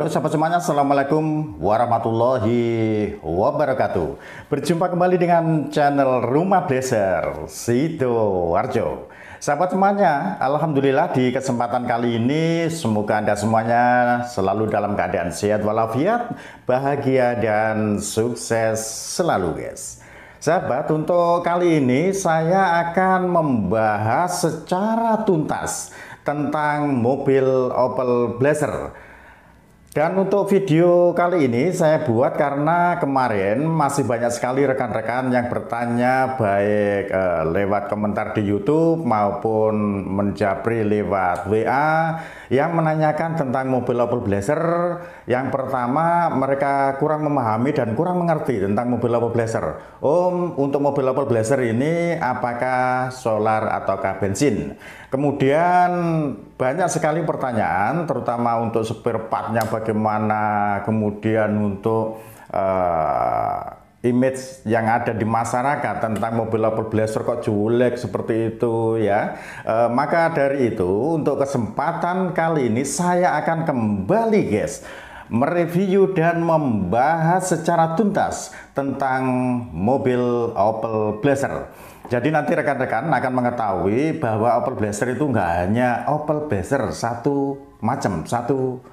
Halo sahabat semuanya, Assalamualaikum warahmatullahi wabarakatuh. Berjumpa kembali dengan channel Rumah Blazer Sidoarjo. Sahabat semuanya, Alhamdulillah di kesempatan kali ini semoga Anda semuanya selalu dalam keadaan sehat walafiat, bahagia dan sukses selalu guys. Sahabat, untuk kali ini saya akan membahas secara tuntas tentang mobil Opel Blazer. Dan untuk video kali ini saya buat karena kemarin masih banyak sekali rekan-rekan yang bertanya baik lewat komentar di YouTube maupun menjapri lewat WA yang menanyakan tentang mobil Opel Blazer. Yang pertama, mereka kurang memahami dan kurang mengerti tentang mobil Opel Blazer. Om, untuk mobil Opel Blazer ini apakah solar ataukah bensin? Kemudian banyak sekali pertanyaan, terutama untuk spare partnya bagaimana, kemudian untuk image yang ada di masyarakat tentang mobil Opel Blazer kok jelek seperti itu ya. Maka dari itu untuk kesempatan kali ini saya akan kembali guys mereview dan membahas secara tuntas tentang mobil Opel Blazer. Jadi nanti rekan-rekan akan mengetahui bahwa Opel Blazer itu nggak hanya Opel Blazer satu macam, satu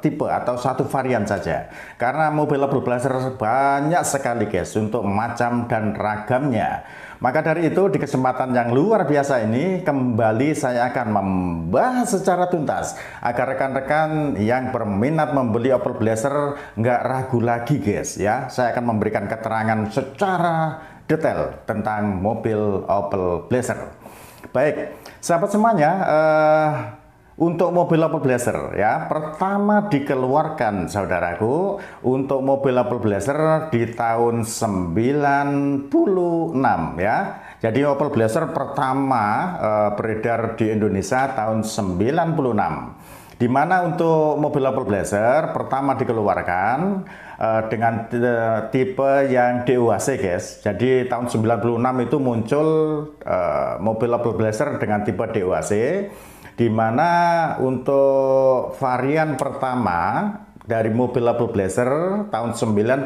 tipe atau satu varian saja. Karena mobil Opel Blazer banyak sekali guys untuk macam dan ragamnya. Maka dari itu di kesempatan yang luar biasa ini kembali saya akan membahas secara tuntas agar rekan-rekan yang berminat membeli Opel Blazer nggak ragu lagi guys ya. Saya akan memberikan keterangan secara detail tentang mobil Opel Blazer. Baik, sahabat semuanya, untuk mobil Opel Blazer ya, pertama dikeluarkan saudaraku untuk mobil Opel Blazer di tahun 96 ya. Jadi Opel Blazer pertama beredar di Indonesia tahun 96. Di mana untuk mobil Opel Blazer pertama dikeluarkan dengan tipe yang DOHC guys. Jadi tahun 96 itu muncul mobil Opel Blazer dengan tipe DOHC, di mana untuk varian pertama dari mobil Opel Blazer tahun 96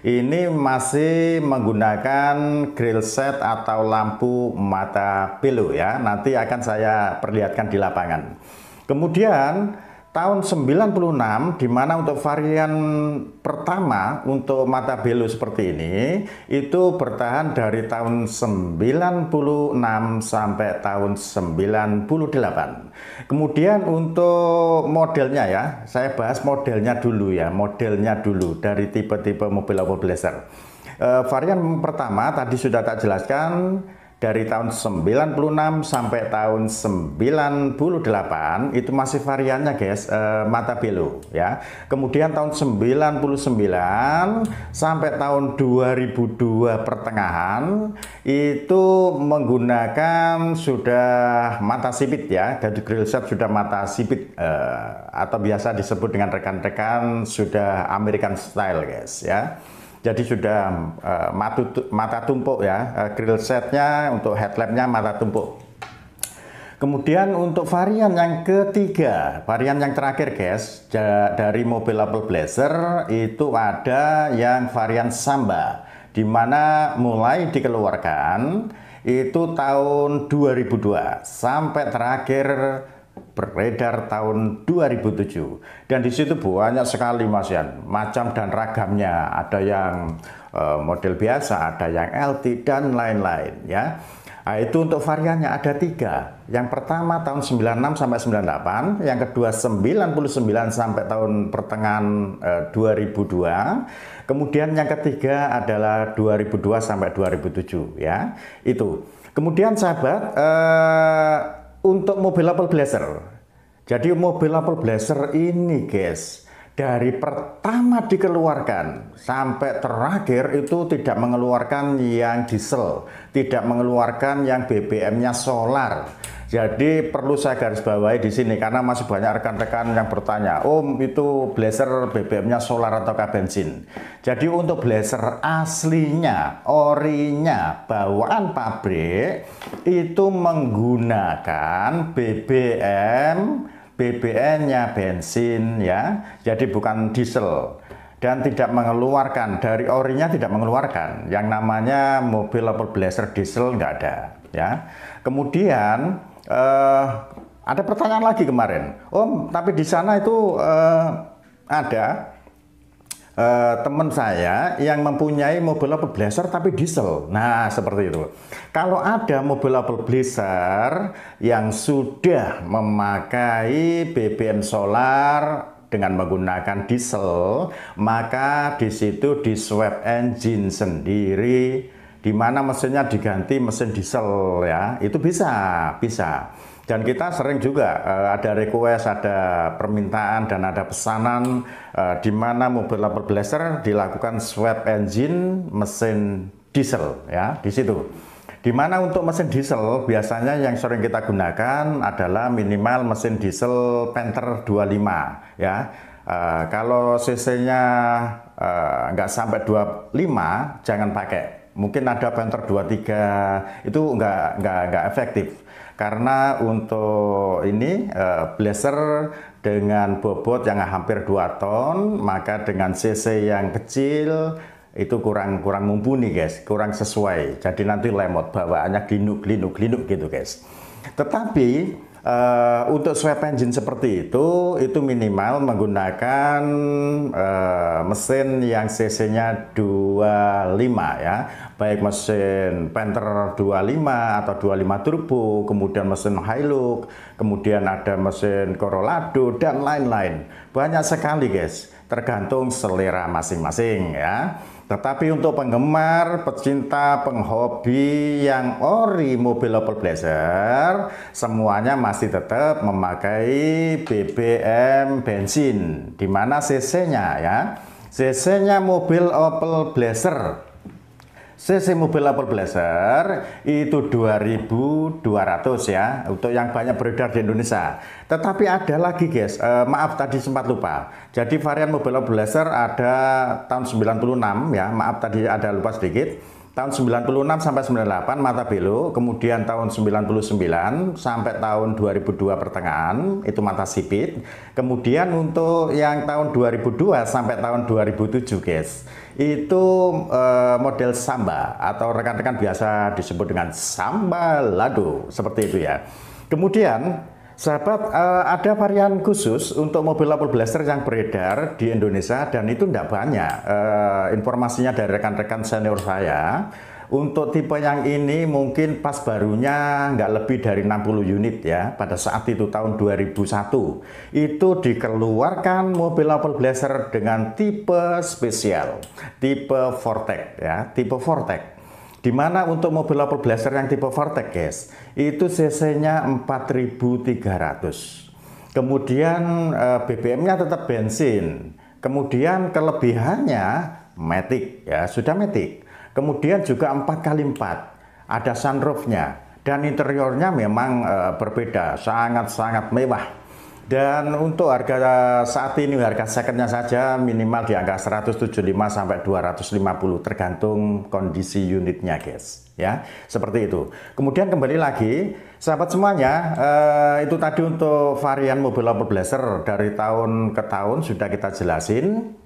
ini masih menggunakan grill set atau lampu mata belo ya. Nanti akan saya perlihatkan di lapangan. Kemudian tahun 96 di mana untuk varian pertama untuk mata belo seperti ini itu bertahan dari tahun 96 sampai tahun 98. Kemudian untuk modelnya ya, saya bahas modelnya dulu ya, modelnya dulu dari tipe-tipe mobil Opel Blazer. Varian pertama tadi sudah tak jelaskan, dari tahun 96 sampai tahun 98 itu masih variannya guys, mata belo ya. Kemudian tahun 99 sampai tahun 2002 pertengahan itu menggunakan sudah mata sipit ya. Jadi grill set sudah mata sipit atau biasa disebut dengan rekan-rekan sudah American style guys ya. Jadi sudah mata tumpuk ya, grill setnya untuk headlampnya mata tumpuk. Kemudian untuk varian yang ketiga, varian yang terakhir guys, dari mobil Opel Blazer itu ada yang varian Samba, di mana mulai dikeluarkan itu tahun 2002 sampai terakhir beredar tahun 2007, dan di situ banyak sekali Mas Yan, macam dan ragamnya. Ada yang model biasa, ada yang LT dan lain-lain ya. Nah, itu untuk variannya ada tiga. Yang pertama tahun 96 sampai 98, yang kedua 99 sampai tahun pertengahan 2002. Kemudian yang ketiga adalah 2002 sampai 2007 ya. Itu. Kemudian sahabat, untuk mobil Opel Blazer, jadi mobil Opel Blazer ini guys, dari pertama dikeluarkan sampai terakhir itu tidak mengeluarkan yang diesel, tidak mengeluarkan yang BBM-nya solar. Jadi perlu saya garis bawahi di sini karena masih banyak rekan-rekan yang bertanya, Om itu Blazer BBM-nya solar ataukah bensin? Jadi untuk Blazer aslinya, orinya, bawaan pabrik itu menggunakan BBM BBM-nya bensin ya, jadi bukan diesel dan tidak mengeluarkan dari orinya, tidak mengeluarkan yang namanya mobil Opel Blazer diesel, nggak ada ya. Kemudian ada pertanyaan lagi kemarin, Om, tapi di sana itu ada teman saya yang mempunyai mobil Opel Blazer tapi diesel. Nah, seperti itu. Kalau ada mobil Opel Blazer yang sudah memakai BBM solar dengan menggunakan diesel, maka di situ di swap engine sendiri, di mana mesinnya diganti mesin diesel ya, itu bisa. Dan kita sering juga ada request, ada permintaan dan ada pesanan di mana mobil Opel Blazer dilakukan swap engine mesin diesel ya di situ. Di mana untuk mesin diesel biasanya yang sering kita gunakan adalah minimal mesin diesel Panther 25 ya. Kalau cc-nya nggak sampai 25 jangan pakai. Mungkin ada Panther 23 itu nggak efektif. Karena untuk ini Blazer dengan bobot yang hampir 2 ton, maka dengan cc yang kecil itu kurang mumpuni guys, kurang sesuai. Jadi nanti lemot, bawaannya glinduk gitu guys. Tetapi untuk swap engine seperti itu minimal menggunakan mesin yang cc-nya 25 ya, baik mesin Panther 25 atau 25 turbo, kemudian mesin Hilux, kemudian ada mesin Corolado dan lain-lain. Banyak sekali guys, tergantung selera masing-masing ya. Tetapi untuk penggemar, pecinta, penghobi yang ori mobil Opel Blazer, semuanya masih tetap memakai BBM bensin. Di mana cc-nya ya? Cc-nya mobil Opel Blazer. CC mobil Opel Blazer itu 2.200 ya, untuk yang banyak beredar di Indonesia. Tetapi ada lagi guys, maaf tadi sempat lupa. Jadi varian mobil Opel Blazer ada tahun 96 ya, maaf tadi ada lupa sedikit. Tahun 96 sampai 98 mata belo, kemudian tahun 99 sampai tahun 2002 pertengahan itu mata sipit. Kemudian untuk yang tahun 2002 sampai tahun 2007 guys, itu model Samba atau rekan-rekan biasa disebut dengan Samba Lado, seperti itu ya. Kemudian sahabat, ada varian khusus untuk mobil Opel Blazer yang beredar di Indonesia dan itu tidak banyak. Informasinya dari rekan-rekan senior saya. Untuk tipe yang ini mungkin pas barunya nggak lebih dari 60 unit ya. Pada saat itu tahun 2001 itu dikeluarkan mobil Opel Blazer dengan tipe spesial, tipe Vortec ya, tipe Vortec. Dimana untuk mobil Opel Blazer yang tipe Vortec guys, itu cc-nya 4.300. Kemudian BBM-nya tetap bensin. Kemudian kelebihannya matic ya, sudah matic. Kemudian juga 4x4, ada sunroof-nya dan interiornya memang berbeda, sangat-sangat mewah. Dan untuk harga saat ini, harga secondnya saja minimal di angka 175 sampai 250 tergantung kondisi unitnya guys ya, seperti itu. Kemudian kembali lagi sahabat semuanya, itu tadi untuk varian mobil Opel Blazer dari tahun ke tahun sudah kita jelasin.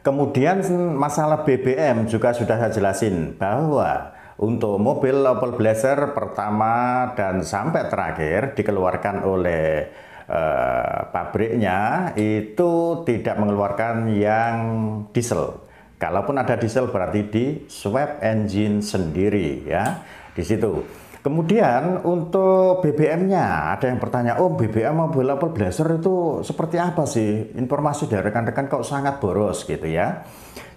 Kemudian masalah BBM juga sudah saya jelasin bahwa untuk mobil Opel Blazer pertama dan sampai terakhir dikeluarkan oleh pabriknya itu tidak mengeluarkan yang diesel. Kalaupun ada diesel berarti di swap engine sendiri ya di situ. Kemudian untuk BBM-nya ada yang bertanya, oh BBM mobil Opel Blazer itu seperti apa sih? Informasi dari rekan-rekan kok sangat boros gitu ya.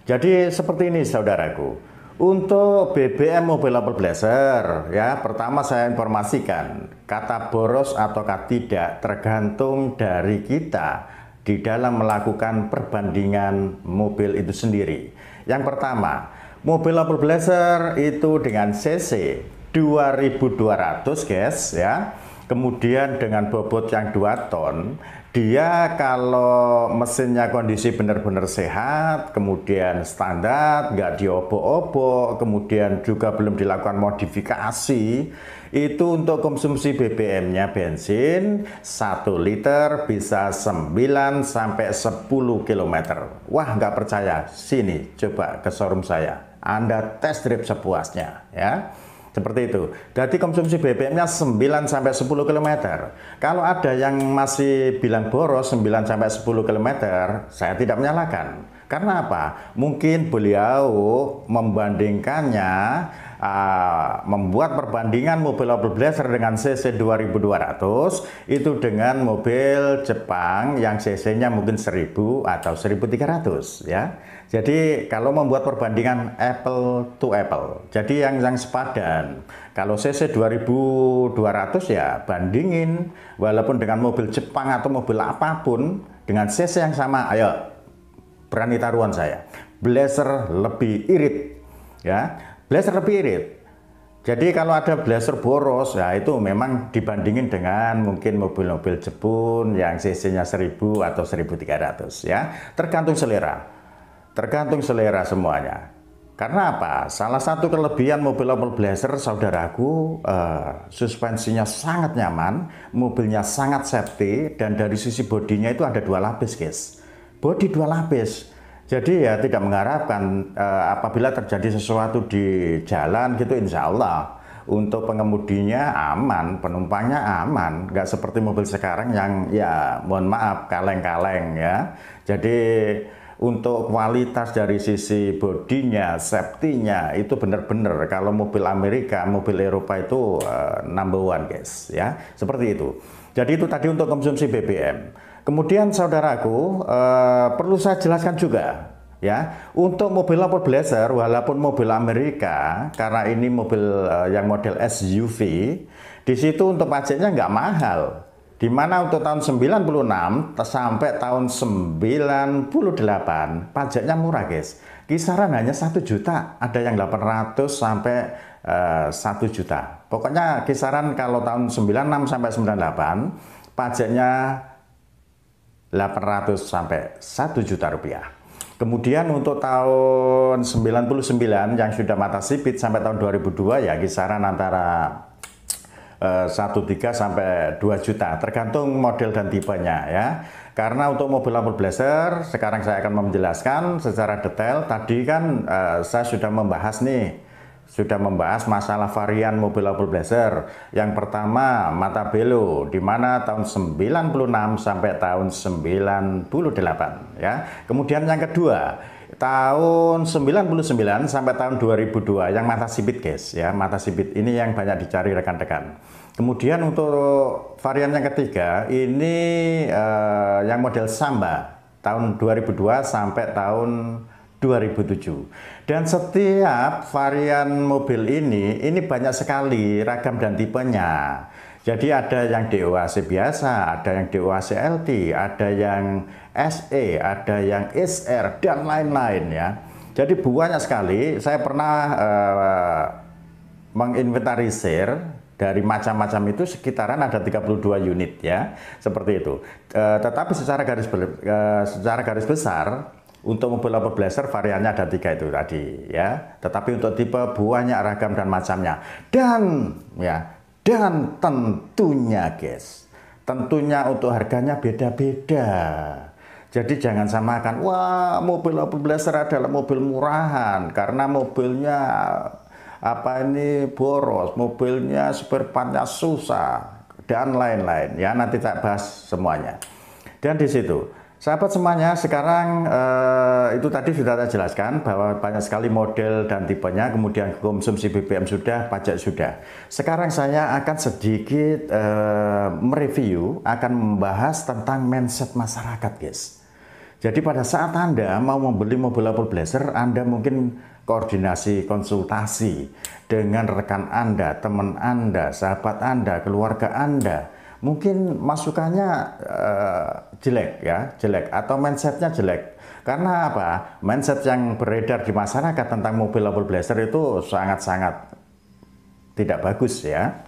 Jadi seperti ini saudaraku. Untuk BBM mobil Opel Blazer ya, pertama saya informasikan kata boros ataukah tidak tergantung dari kita di dalam melakukan perbandingan mobil itu sendiri. Yang pertama, mobil Opel Blazer itu dengan cc 2.200 guys ya, kemudian dengan bobot yang 2 ton Dia kalau mesinnya kondisi benar-benar sehat, kemudian standar, nggak diobok-obok, kemudian juga belum dilakukan modifikasi, itu untuk konsumsi BBM-nya bensin 1 liter bisa 9 sampai 10 km. Wah, nggak percaya? Sini, coba ke showroom saya. Anda test drive sepuasnya, ya. Seperti itu. Jadi konsumsi BBM-nya 9 sampai 10 km. Kalau ada yang masih bilang boros 9 sampai 10 km, saya tidak menyalahkan. Karena apa? Mungkin beliau membandingkannya, membuat perbandingan mobil Opel Blazer dengan CC 2200 itu dengan mobil Jepang yang CC-nya mungkin 1000 atau 1300, ya. Jadi kalau membuat perbandingan apple to apple, jadi yang sepadan. Kalau CC 2200 ya bandingin, walaupun dengan mobil Jepang atau mobil apapun dengan CC yang sama, ayo berani taruhan saya, Blazer lebih irit, ya. Blazer lebih irit. Jadi kalau ada Blazer boros, ya itu memang dibandingin dengan mungkin mobil-mobil Jepun yang CC-nya 1000 atau 1300, ya. Tergantung selera. Tergantung selera semuanya. Karena apa? Salah satu kelebihan mobil Opel Blazer, saudaraku, suspensinya sangat nyaman, mobilnya sangat safety, dan dari sisi bodinya itu ada 2 lapis, guys. Bodi 2 lapis. Jadi ya tidak mengharapkan apabila terjadi sesuatu di jalan gitu, insya Allah untuk pengemudinya aman, penumpangnya aman, nggak seperti mobil sekarang yang ya mohon maaf kaleng-kaleng, ya. Jadi untuk kualitas dari sisi bodinya, safety-nya itu benar-benar kalau mobil Amerika, mobil Eropa itu number one, guys, ya. Seperti itu. Jadi itu tadi untuk konsumsi BBM. Kemudian saudaraku, perlu saya jelaskan juga, ya, untuk mobil Opel Blazer walaupun mobil Amerika, karena ini mobil yang model SUV, di situ untuk pajaknya nggak mahal. Dimana untuk tahun 96 sampai tahun 98 pajaknya murah, guys. Kisaran hanya 1 juta, ada yang 800 sampai 1 juta. Pokoknya kisaran kalau tahun 96 sampai 98 pajaknya 800 sampai 1 juta rupiah. Kemudian untuk tahun 99 yang sudah mata sipit sampai tahun 2002 ya kisaran antara 1,3 sampai 2 juta tergantung model dan tipenya, ya. Karena untuk mobil Opel Blazer sekarang saya akan menjelaskan secara detail. Tadi kan saya sudah membahas masalah varian mobil Opel Blazer. Yang pertama Matabello, di mana tahun 96 sampai tahun 98, ya. Kemudian yang kedua tahun 99 sampai tahun 2002 yang mata sipit, guys, ya. Mata sipit ini yang banyak dicari rekan-rekan. Kemudian untuk varian yang ketiga ini yang model Samba tahun 2002 sampai tahun 2007. Dan setiap varian mobil ini banyak sekali ragam dan tipenya. Jadi ada yang DOHC biasa, ada yang DOHC LT, ada yang SE, ada yang SR, dan lain-lain, ya. Jadi banyak sekali. Saya pernah menginventarisir dari macam-macam itu sekitaran ada 32 unit, ya. Seperti itu. Tetapi secara garis besar untuk mobil Opel Blazer variannya ada 3 itu tadi, ya. Tetapi untuk tipe banyak ragam dan macamnya. Dan tentunya, guys, tentunya untuk harganya beda-beda. Jadi jangan samakan, wah mobil Opel Blazer adalah mobil murahan karena mobilnya boros, mobilnya spare partnya susah dan lain-lain, ya. Nanti saya bahas semuanya. Dan di situ sahabat semuanya, sekarang itu tadi sudah saya jelaskan bahwa banyak sekali model dan tipenya, kemudian konsumsi BBM sudah, pajak sudah. Sekarang saya akan sedikit mereview, akan membahas tentang mindset masyarakat, guys. Jadi pada saat Anda mau membeli mobil Opel Blazer, Anda mungkin koordinasi, konsultasi dengan rekan Anda, teman Anda, sahabat Anda, keluarga Anda. Mungkin masukannya jelek, ya, jelek, atau mindsetnya jelek. Karena apa? Mindset yang beredar di masyarakat tentang mobil Opel Blazer itu sangat-sangat tidak bagus, ya.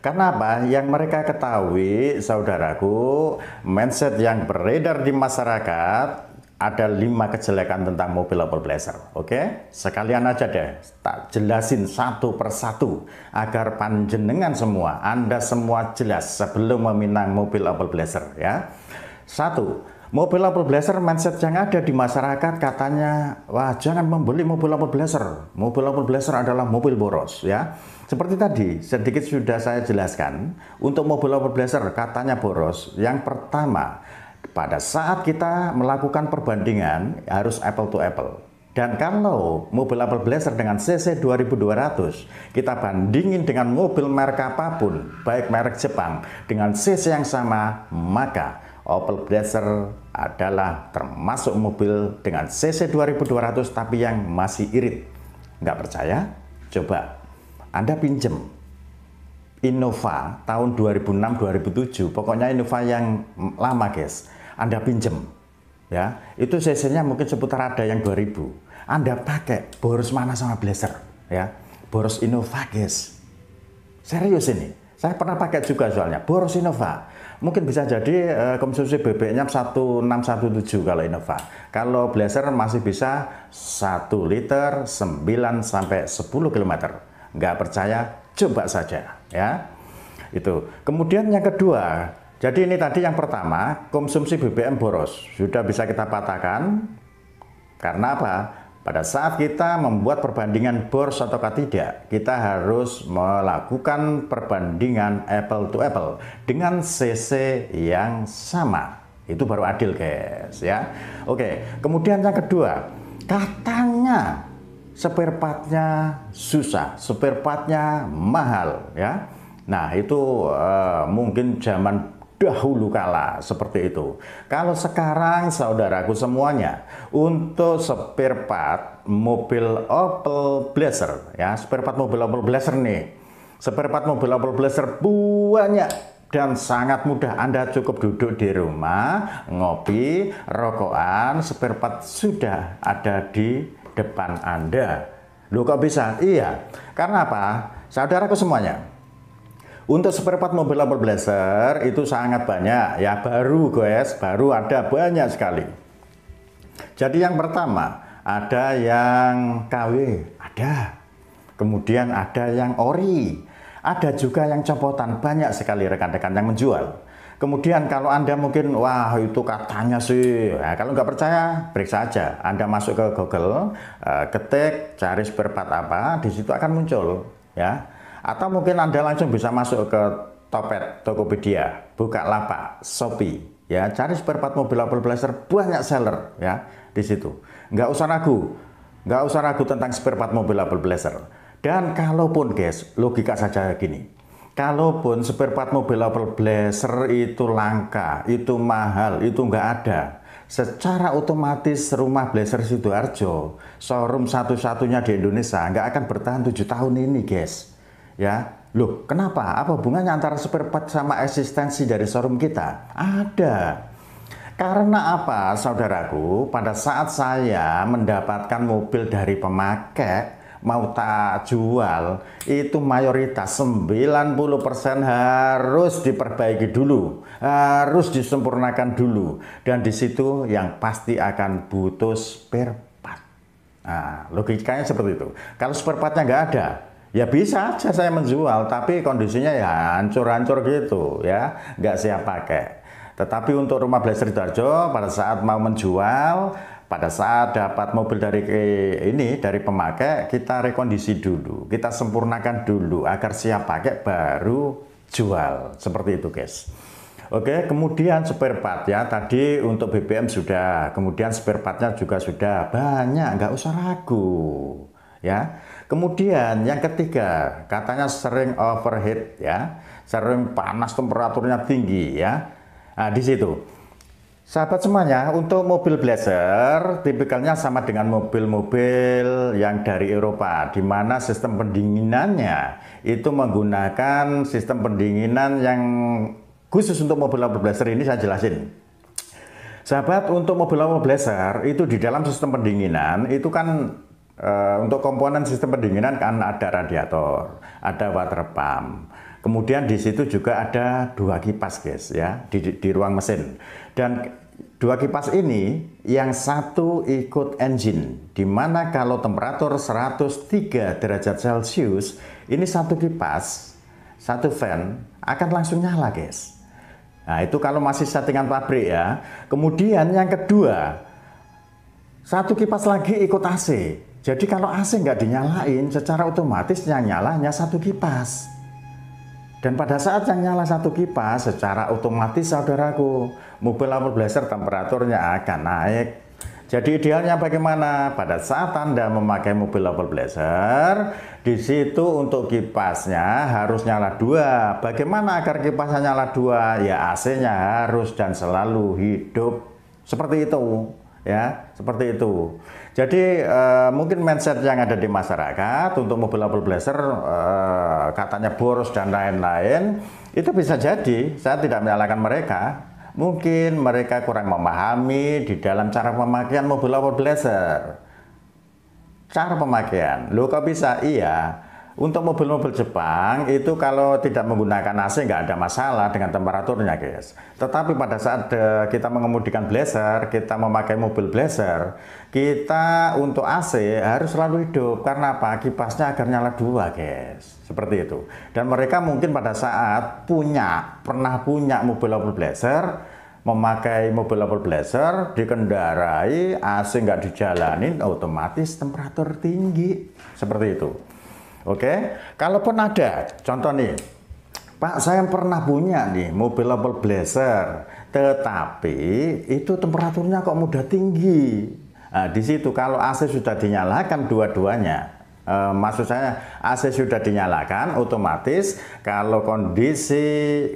Karena apa? Yang mereka ketahui, saudaraku, mindset yang beredar di masyarakat, ada 5 kejelekan tentang mobil Opel Blazer. Oke, sekalian aja deh tak jelasin satu persatu agar panjenengan semua, Anda semua jelas sebelum meminang mobil Opel Blazer ya. 1. Mobil Opel Blazer, mindset yang ada di masyarakat katanya, wah jangan membeli mobil Opel Blazer. Mobil Opel Blazer adalah mobil boros ya. Seperti tadi sedikit sudah saya jelaskan, untuk mobil Opel Blazer katanya boros. Yang pertama, pada saat kita melakukan perbandingan harus apple to apple. Dan kalau mobil Opel Blazer dengan cc 2200 kita bandingin dengan mobil merek apapun, baik merek Jepang dengan cc yang sama, maka Opel Blazer adalah termasuk mobil dengan cc 2200 tapi yang masih irit. Nggak percaya? Coba Anda pinjem Innova tahun 2006-2007, pokoknya Innova yang lama guys, Anda pinjem ya, itu cc-nya mungkin seputar ada yang 2000, Anda pakai, boros mana sama Blazer ya, boros Innova guys, serius ini, saya pernah pakai juga soalnya, boros Innova, mungkin bisa jadi konsumsi BBM-nya 1617 kalau Innova, kalau Blazer masih bisa 1 liter 9-10 km, nggak percaya? Coba saja ya. Itu. Kemudian yang kedua, jadi ini tadi yang pertama, konsumsi BBM boros. Sudah bisa kita patahkan. Karena apa? Pada saat kita membuat perbandingan boros atau tidak, kita harus melakukan perbandingan apple to apple dengan cc yang sama. Itu baru adil guys ya. Oke, kemudian yang kedua, katanya spare partnya susah, spare partnya mahal ya. Nah itu mungkin zaman dahulu kala seperti itu. Kalau sekarang saudaraku semuanya, untuk spare part mobil Opel Blazer ya, spare part mobil Opel Blazer nih, spare part mobil Opel Blazer banyak dan sangat mudah. Anda cukup duduk di rumah, ngopi, rokokan, spare part sudah ada di depan Anda. Loh kok bisa? Iya, karena apa? Saudaraku semuanya, untuk spare part mobil Opel Blazer itu sangat banyak ya, baru guys, baru ada banyak sekali. Jadi yang pertama, ada yang KW, ada. Kemudian ada yang ori, ada juga yang copotan, banyak sekali rekan-rekan yang menjual. Kemudian kalau Anda mungkin, wah itu katanya sih, nah, kalau nggak percaya, periksa aja. Anda masuk ke Google, ketik, cari spare part apa, di situ akan muncul, ya. Atau mungkin Anda langsung bisa masuk ke Topet, Tokopedia, Bukalapak, Shopee, ya. Cari spare part mobil Opel Blazer, banyak seller, ya, di situ. Nggak usah ragu tentang spare part mobil Opel Blazer. Dan kalaupun guys, logika saja gini. Kalaupun spare part mobil Opel Blazer itu langka, itu mahal, itu nggak ada, secara otomatis rumah Blazer Sidoarjo, showroom satu-satunya di Indonesia, nggak akan bertahan 7 tahun ini guys. Ya, loh kenapa? Apa hubungannya antara spare part sama eksistensi dari showroom kita? Ada. Karena apa saudaraku, pada saat saya mendapatkan mobil dari pemakai, mau tak jual, itu mayoritas 90% harus diperbaiki dulu, harus disempurnakan dulu, dan di situ yang pasti akan butuh spare part. Nah, logikanya seperti itu. Kalau spare partnya nggak ada, ya bisa aja saya menjual, tapi kondisinya ya hancur-hancur gitu ya, nggak siap pakai. Tetapi untuk rumah Blazer Sidoarjo pada saat mau menjual, pada saat dapat mobil dari pemakai, kita rekondisi dulu, kita sempurnakan dulu agar siap pakai baru jual. Seperti itu guys. Oke, kemudian spare part ya, tadi untuk BBM sudah, kemudian spare partnya juga sudah banyak, nggak usah ragu ya. Kemudian yang ketiga, katanya sering overheat ya, sering panas, temperaturnya tinggi ya. Nah di situ sahabat semuanya, untuk mobil Blazer tipikalnya sama dengan mobil-mobil yang dari Eropa, di mana sistem pendinginannya itu menggunakan sistem pendinginan yang khusus untuk mobil Blazer ini. Saya jelasin sahabat, untuk mobil Blazer itu di dalam sistem pendinginan itu kan untuk komponen sistem pendinginan kan ada radiator, ada water pump, Kemudian di situ juga ada 2 kipas guys ya di ruang mesin. Dan 2 kipas ini yang satu ikut engine, dimana kalau temperatur 103 derajat Celcius ini satu kipas, satu fan akan langsung nyala guys. Nah itu kalau masih settingan pabrik ya. Kemudian yang kedua, satu kipas lagi ikut AC. Jadi kalau AC nggak dinyalain, secara otomatis yang nyala hanya satu kipas. Dan pada saat yang nyala satu kipas, secara otomatis saudaraku, mobil Opel Blazer temperaturnya akan naik. Jadi idealnya bagaimana? Pada saat Anda memakai mobil Opel Blazer, di situ untuk kipasnya harus nyala 2. Bagaimana agar kipasnya nyala 2? Ya AC-nya harus dan selalu hidup. Seperti itu. Ya, seperti itu. Jadi mungkin mindset yang ada di masyarakat untuk mobil Opel Blazer katanya boros dan lain-lain, itu bisa jadi saya tidak menyalahkan mereka. Mungkin mereka kurang memahami di dalam cara pemakaian mobil Opel Blazer. Cara pemakaian, loh kok bisa? Iya. Untuk mobil-mobil Jepang itu kalau tidak menggunakan AC nggak ada masalah dengan temperaturnya guys. Tetapi pada saat kita mengemudikan Blazer, kita memakai mobil Blazer, kita untuk AC harus selalu hidup. Karena apa? Kipasnya agar nyala 2 guys. Seperti itu. Dan mereka mungkin pada saat pernah punya mobil Opel Blazer, memakai mobil Opel Blazer, dikendarai, AC nggak dijalanin, otomatis temperatur tinggi. Seperti itu. Oke, kalaupun ada contoh nih, Pak saya pernah punya nih mobil Opel Blazer, tetapi itu temperaturnya kok mudah tinggi. Nah, di situ kalau AC sudah dinyalakan dua-duanya, maksud saya AC sudah dinyalakan, otomatis kalau kondisi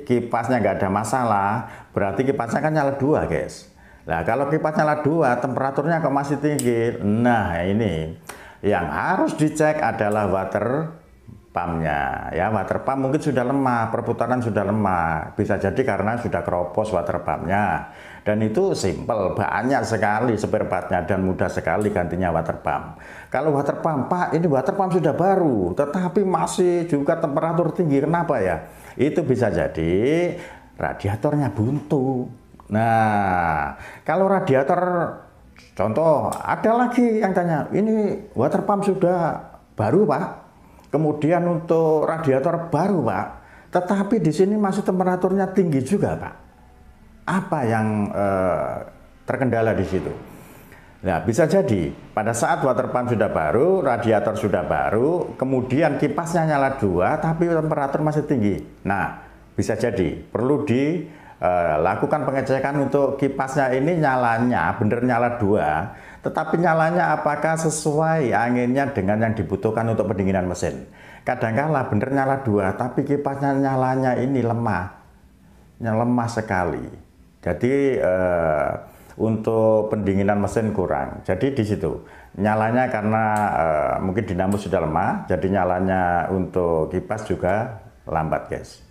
kipasnya nggak ada masalah, berarti kipasnya kan nyala 2 guys. Nah kalau kipas nyala 2, temperaturnya kok masih tinggi, nah ini yang harus dicek adalah water pumpnya ya. Water pump mungkin sudah lemah, perputaran sudah lemah, bisa jadi karena sudah keropos water pumpnya. Dan itu simple, banyak sekali spare partnya dan mudah sekali gantinya water pump. Kalau water pump, Pak ini water pump sudah baru tetapi masih juga temperatur tinggi, kenapa ya? Itu bisa jadi radiatornya buntu. Nah kalau radiator, contoh, ada lagi yang tanya, ini water pump sudah baru Pak, kemudian untuk radiator baru Pak, tetapi di sini masih temperaturnya tinggi juga Pak. Apa yang terkendala di situ? Nah, bisa jadi pada saat water pump sudah baru, radiator sudah baru, kemudian kipasnya nyala 2, tapi temperatur masih tinggi. Nah, bisa jadi perlu lakukan pengecekan untuk kipasnya ini nyalanya bener nyala 2, tetapi nyalanya apakah sesuai anginnya dengan yang dibutuhkan untuk pendinginan mesin. Kadangkala bener nyala 2 tapi kipasnya nyalanya ini lemah sekali. Jadi untuk pendinginan mesin kurang. Jadi di situ nyalanya karena mungkin dinamo sudah lemah, jadi nyalanya untuk kipas juga lambat guys.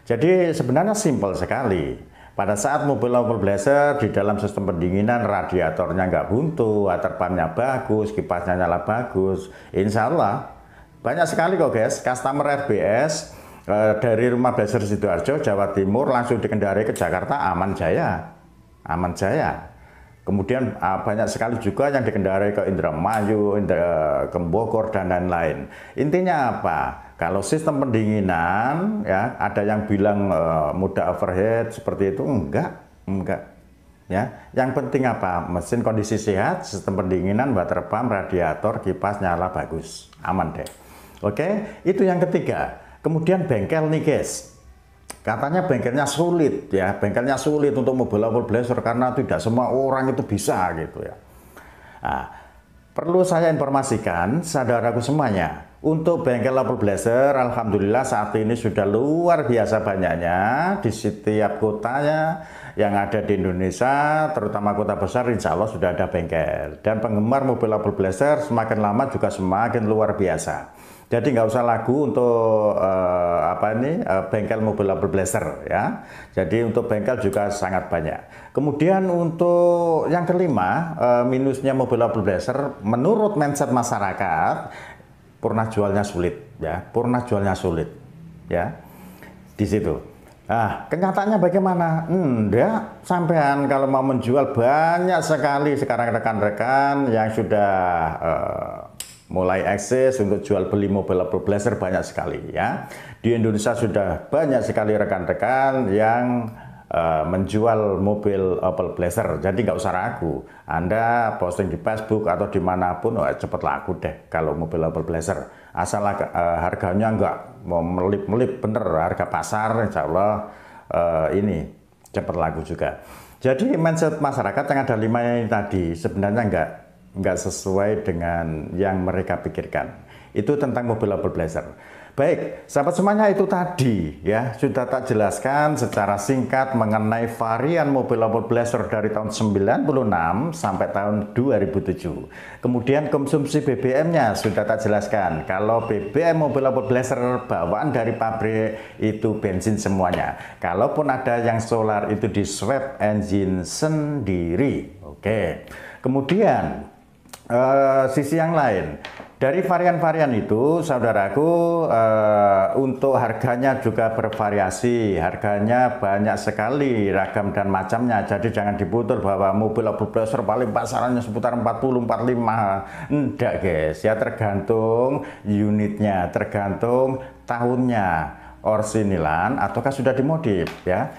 Jadi sebenarnya simpel sekali. Pada saat mobil Opel Blazer di dalam sistem pendinginan radiatornya nggak buntu, water pumpnya bagus, kipasnya nyala bagus, insya Allah banyak sekali kok guys customer RBS dari rumah Blazer Sidoarjo, Jawa Timur langsung dikendarai ke Jakarta aman jaya. Kemudian banyak sekali juga yang dikendarai ke Indramayu, ke Bogor dan lain-lain. Intinya apa? Kalau sistem pendinginan ya ada yang bilang mudah overheat seperti itu, enggak. Ya, yang penting apa? Mesin kondisi sehat, sistem pendinginan, water pump, radiator, kipas nyala bagus, aman deh. Oke, itu yang ketiga. Kemudian bengkel nih guys. Katanya bengkelnya sulit ya, bengkelnya sulit untuk mobil Opel Blazer karena tidak semua orang itu bisa gitu ya. Nah, perlu saya informasikan saudaraku semuanya, untuk bengkel Opel Blazer alhamdulillah saat ini sudah luar biasa banyaknya di setiap kotanya yang ada di Indonesia, terutama kota besar insya Allah sudah ada bengkel. Dan penggemar mobil Opel Blazer semakin lama juga semakin luar biasa. Jadi nggak usah lagu untuk bengkel mobil Opel Blazer ya. Jadi untuk bengkel juga sangat banyak. Kemudian untuk yang kelima, minusnya mobil Opel Blazer menurut mindset masyarakat, purna jualnya sulit ya. di situ. Nah, kenyataannya bagaimana? Enggak, sampean kalau mau menjual banyak sekali sekarang rekan-rekan yang sudah mulai eksis untuk jual beli mobil Opel Blazer banyak sekali ya. Di Indonesia sudah banyak sekali rekan-rekan yang menjual mobil Opel Blazer. Jadi nggak usah ragu. Anda posting di Facebook atau dimanapun, cepet laku deh kalau mobil Opel Blazer. Asal harganya nggak mau melip-melip, bener harga pasar, insya Allah ini cepet laku juga. Jadi mindset masyarakat yang ada 5 ini tadi sebenarnya nggak sesuai dengan yang mereka pikirkan. Itu tentang mobil Opel Blazer. Baik, sahabat semuanya, itu tadi ya sudah tak jelaskan secara singkat mengenai varian mobil Opel Blazer dari tahun 96 sampai tahun 2007. Kemudian konsumsi BBM-nya sudah tak jelaskan. Kalau BBM mobil Opel Blazer bawaan dari pabrik itu bensin semuanya. Kalaupun ada yang solar itu di swap engine sendiri. Oke. Kemudian sisi yang lain. Dari varian-varian itu, saudaraku, untuk harganya juga bervariasi. Harganya banyak sekali, ragam dan macamnya. Jadi jangan diputar bahwa mobil Opel Blazer paling pasarannya seputar 40-45. Enggak guys, ya tergantung unitnya, tergantung tahunnya, orsinilan ataukah sudah dimodif ya.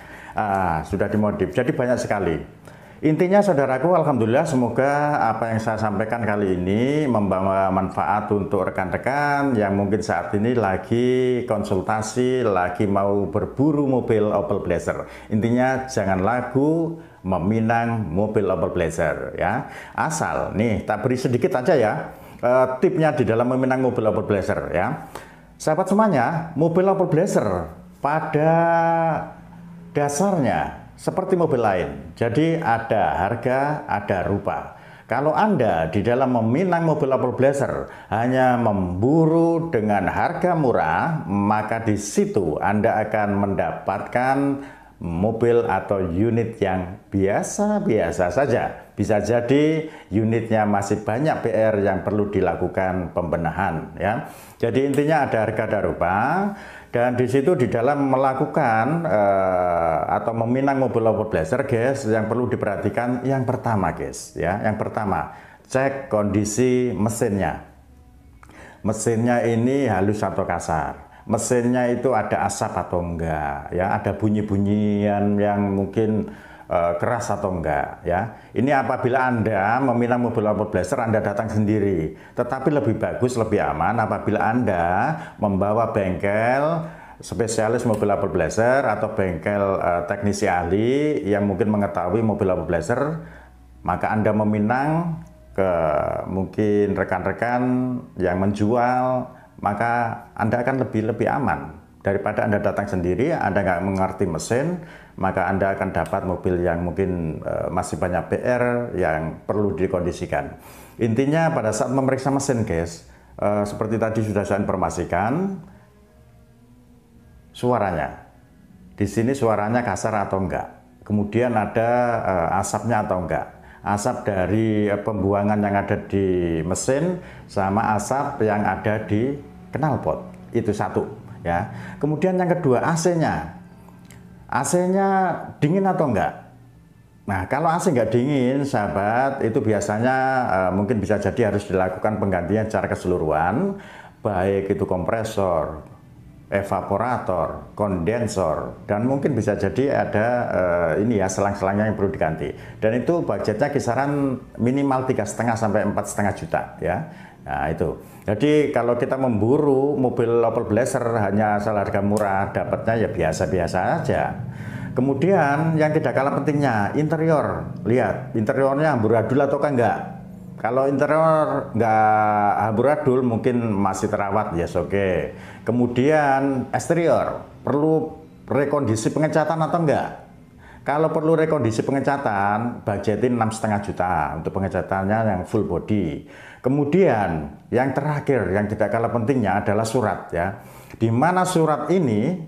Sudah dimodif, jadi banyak sekali. Intinya saudaraku, alhamdulillah semoga apa yang saya sampaikan kali ini membawa manfaat untuk rekan-rekan yang mungkin saat ini lagi konsultasi, lagi mau berburu mobil Opel Blazer. Intinya jangan ragu meminang mobil Opel Blazer ya. Asal nih tak beri sedikit aja ya tipnya di dalam meminang mobil Opel Blazer ya. Sahabat semuanya, mobil Opel Blazer pada dasarnya seperti mobil lain, jadi ada harga, ada rupa. Kalau Anda di dalam meminang mobil Opel Blazer hanya memburu dengan harga murah, maka di situ Anda akan mendapatkan mobil atau unit yang biasa-biasa saja. Bisa jadi unitnya masih banyak PR yang perlu dilakukan pembenahan ya. Jadi intinya ada harga, ada rupa. Dan di situ di dalam melakukan atau meminang mobil Opel Blazer, guys, yang perlu diperhatikan yang pertama, guys, ya. Yang pertama, cek kondisi mesinnya. Mesinnya ini halus atau kasar. Mesinnya itu ada asap atau enggak, ya. Ada bunyi-bunyian yang mungkin keras atau enggak ya. Ini apabila Anda meminang mobil Opel Blazer, Anda datang sendiri. Tetapi lebih bagus, lebih aman apabila Anda membawa bengkel spesialis mobil Opel Blazer atau bengkel teknisi ahli yang mungkin mengetahui mobil Opel Blazer, maka Anda meminang ke mungkin rekan-rekan yang menjual, maka Anda akan lebih aman. Daripada Anda datang sendiri, Anda nggak mengerti mesin, maka Anda akan dapat mobil yang mungkin masih banyak PR yang perlu dikondisikan. Intinya pada saat memeriksa mesin, guys, seperti tadi sudah saya informasikan, suaranya. Di sini suaranya kasar atau enggak. Kemudian ada asapnya atau enggak. Asap dari pembuangan yang ada di mesin sama asap yang ada di knalpot. Itu satu. Ya. Kemudian yang kedua, AC-nya. AC-nya dingin atau enggak? Nah, kalau AC nggak dingin, sahabat, itu biasanya mungkin bisa jadi harus dilakukan penggantian secara keseluruhan, baik itu kompresor, evaporator, kondensor, dan mungkin bisa jadi ada ini ya selang-selangnya yang perlu diganti. Dan itu budgetnya kisaran minimal 3,5 sampai 4,5 juta ya. Nah itu. Jadi kalau kita memburu mobil Opel Blazer hanya asal harga murah, dapatnya ya biasa-biasa aja. Kemudian yang tidak kalah pentingnya interior. Lihat interiornya amburadul atau enggak. Kalau interior nggak amburadul mungkin masih terawat, ya oke. Kemudian eksterior perlu rekondisi pengecatan atau enggak. Kalau perlu rekondisi pengecatan, budgetin 6,5 juta untuk pengecatannya yang full body. Kemudian yang terakhir yang tidak kalah pentingnya adalah surat ya. Di mana surat ini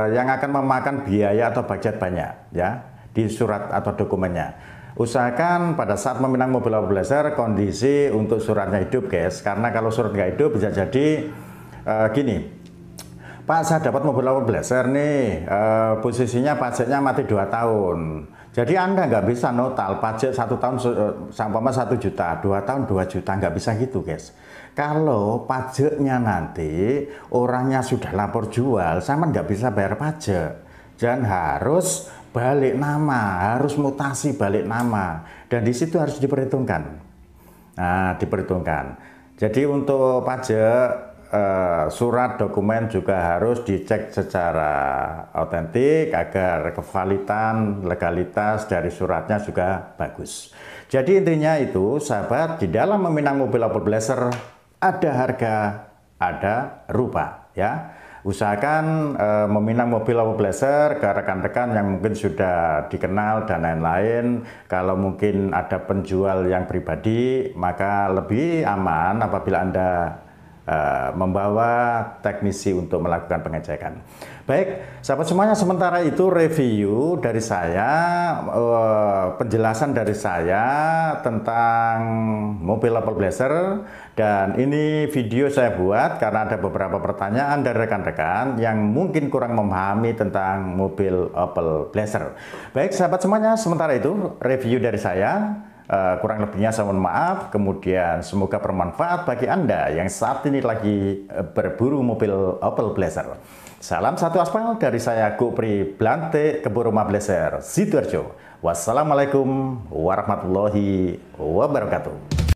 yang akan memakan biaya atau budget banyak ya di surat atau dokumennya. Usahakan pada saat meminang mobil Opel Blazer kondisi untuk suratnya hidup, guys. Karena kalau surat nggak hidup bisa jadi gini. Pak, saya dapat mobil Opel Blazer nih, posisinya pajaknya mati 2 tahun. Jadi Anda nggak bisa notal pajak 1 tahun sama 1 juta, 2 tahun 2 juta, nggak bisa gitu guys. Kalau pajaknya nanti orangnya sudah lapor jual, sama nggak bisa bayar pajak. Dan harus balik nama, harus mutasi balik nama. Dan di situ harus diperhitungkan. Nah, diperhitungkan. Jadi untuk pajak, surat dokumen juga harus dicek secara otentik agar kevalitan legalitas dari suratnya juga bagus. Jadi intinya itu sahabat, di dalam meminang mobil Opel Blazer ada harga, ada rupa ya. Usahakan meminang mobil Opel Blazer ke rekan-rekan yang mungkin sudah dikenal dan lain-lain. Kalau mungkin ada penjual yang pribadi, maka lebih aman apabila Anda membawa teknisi untuk melakukan pengecekan. Baik, sahabat semuanya, sementara itu review dari saya, penjelasan dari saya tentang mobil Opel Blazer, dan ini video saya buat karena ada beberapa pertanyaan dari rekan-rekan yang mungkin kurang memahami tentang mobil Opel Blazer. Baik, sahabat semuanya, sementara itu review dari saya. Kurang lebihnya saya mohon maaf. Kemudian semoga bermanfaat bagi Anda yang saat ini lagi berburu mobil Opel Blazer. Salam satu aspal dari saya, Gopri Blante, Kebun Rumah Blazer, Sidoarjo. Wassalamualaikum warahmatullahi wabarakatuh.